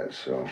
that, so.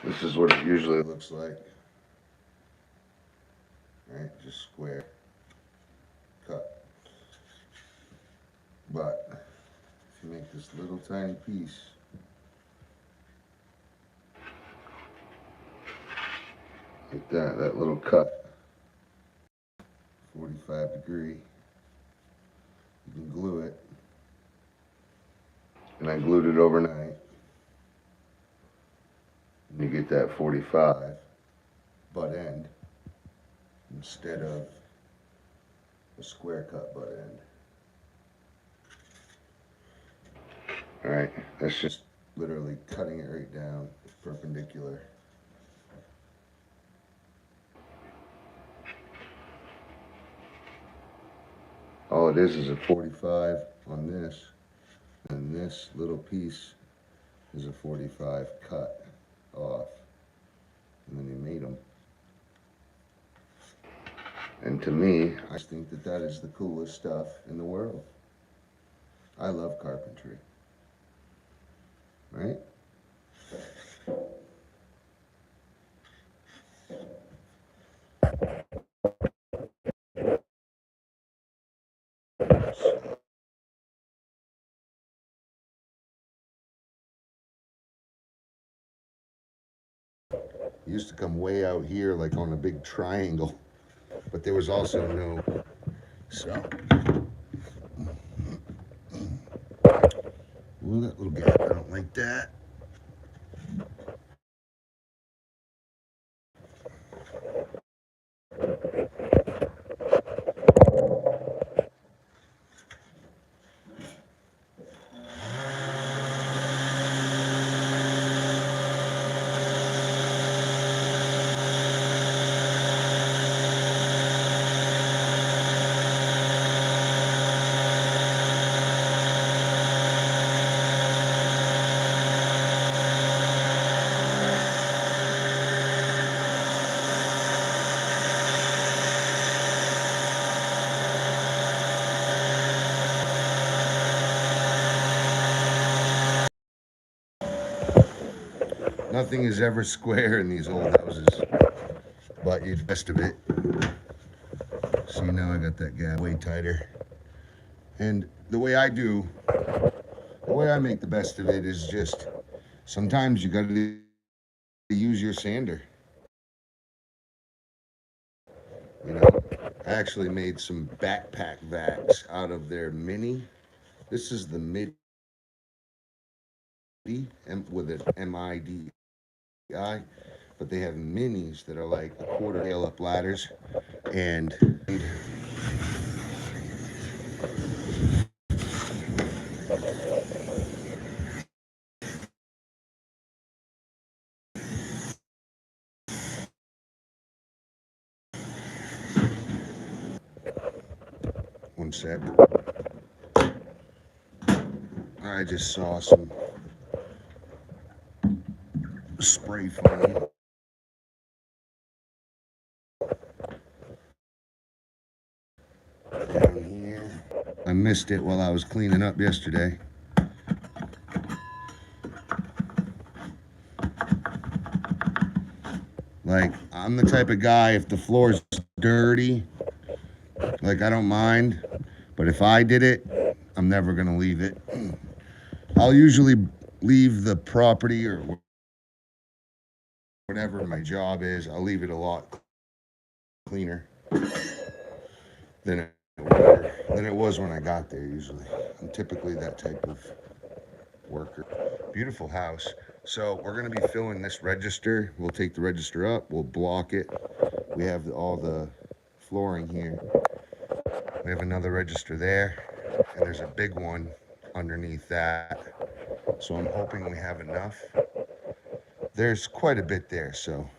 This is what it usually looks like. Right, just square cut. But if you make this little tiny piece, like that little cut, 45 degree, you can glue it. And I glued it overnight. And you get that 45 butt end instead of a square cut butt end. Alright, that's just literally cutting it right down, perpendicular. All it is a 45 on this, and this little piece is a 45 cut off, and then you made them. And to me, I think that that is the coolest stuff in the world. I love carpentry, right? It used to come way out here, like on a big triangle, but there was also no, so. Ooh, that little gap, I don't like that. Nothing is ever square in these old houses, but let you do the rest of it. See, now I got that gap way tighter. And the way I make the best of it is just, sometimes you gotta use your sander. You know, I actually made some backpack vacs out of their mini. This is the midi with an MIDI, but they have minis that are like a quarter scale up ladders. And one sec. I just saw some spray foam. Down here. I missed it while I was cleaning up yesterday. Like, I'm the type of guy, if the floor's dirty, like, I don't mind. But if I did it, I'm never gonna leave it. I'll usually leave the property or whatever my job is, I'll leave it a lot cleaner than it was when I got there usually. I'm typically that type of worker. Beautiful house. So we're gonna be filling this register. We'll take the register up, we'll block it. We have all the flooring here. We have another register there, and there's a big one underneath that. So I'm hoping we have enough. There's quite a bit there, so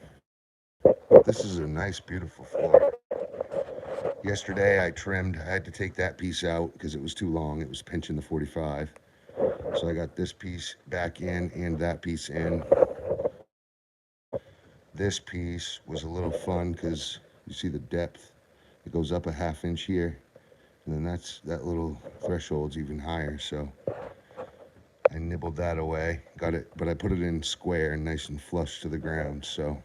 this is a nice, beautiful floor. Yesterday I trimmed, I had to take that piece out because it was too long. It was pinching the 45. So I got this piece back in and that piece in. This piece was a little fun because you see the depth. It goes up a ½ inch here, and then that little threshold's even higher. So I nibbled that away, got it, but I put it in square and nice and flush to the ground. So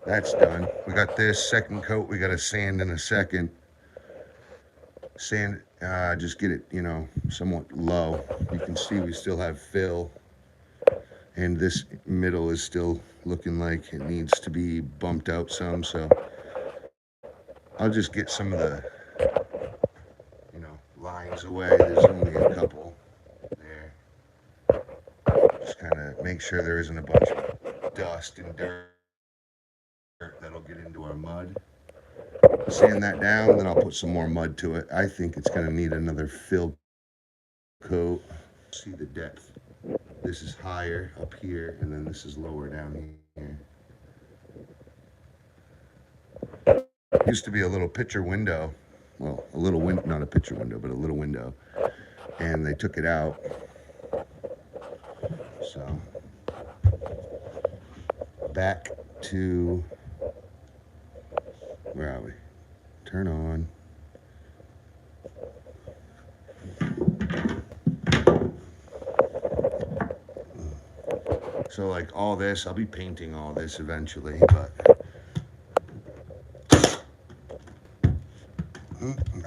that's done. We got this second coat. We got to sand in a second. Sand, just get it, you know, somewhat low. You can see we still have fill, and this middle is still looking like it needs to be bumped out some. So I'll just get some of the, you know, lines away. There's only a couple there. Just kind of make sure there isn't a bunch of dust and dirt that'll get into our mud. Sand that down, then I'll put some more mud to it. I think it's going to need another fill coat. See the depth. This is higher up here, and then this is lower down here. Used to be a little picture window. Well, a little window, not a picture window, but a little window. And they took it out. So, back to, where are we? Turn on. So like all this, I'll be painting all this eventually, but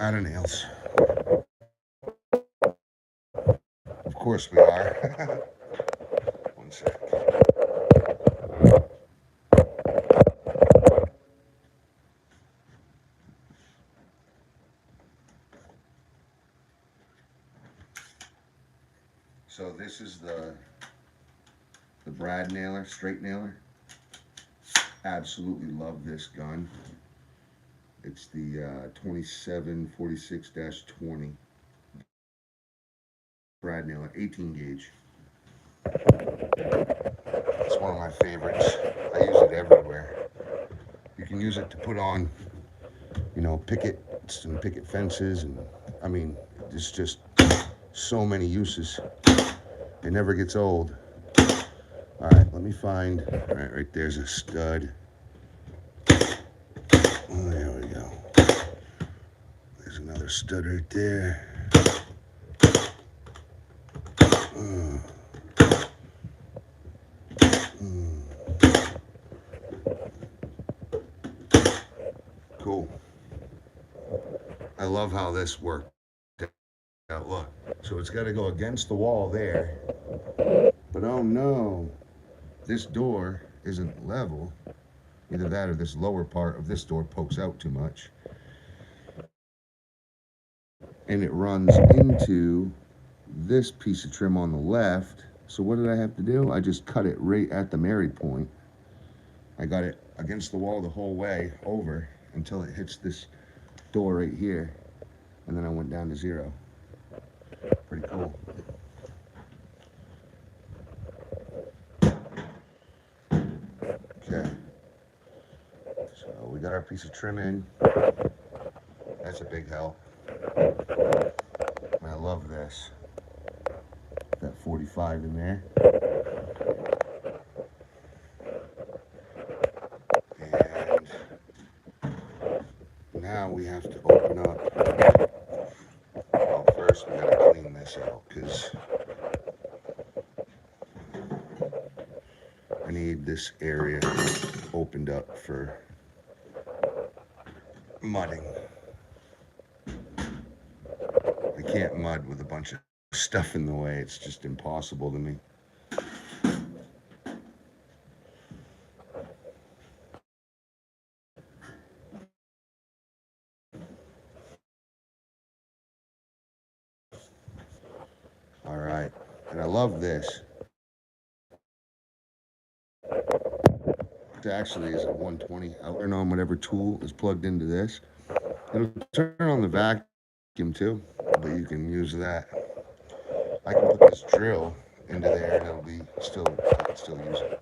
out of nails. Of course we are. One sec. So this is the brad nailer, straight nailer. Absolutely love this gun. It's the 2746-20 brad nailer, 18 gauge. It's one of my favorites. I use it everywhere. You can use it to put on, you know, pickets and picket fences, and I mean, it's just so many uses. It never gets old. All right, let me find, all right there's a stud. Oh, there we go. There's another stud right there. love how this worked out. Look, so it's got to go against the wall there. But oh no, this door isn't level. Either that or this lower part of this door pokes out too much. And it runs into this piece of trim on the left. So what did I have to do? I just cut it right at the married point. I got it against the wall the whole way over until it hits this door right here. And then I went down to 0. Pretty cool. Okay. So we got our piece of trim in. That's a big help. I love this. That 45 in there. And now we have to open up. Well, first we gotta clean this out because I need this area opened up for mudding. I can't mud with a bunch of stuff in the way. It's just impossible to me. All right, and I love this. It actually is a 120. I'll turn on whatever tool is plugged into this. It'll turn on the vacuum too, but you can use that. I can put this drill into there and it'll be still, I can still use it.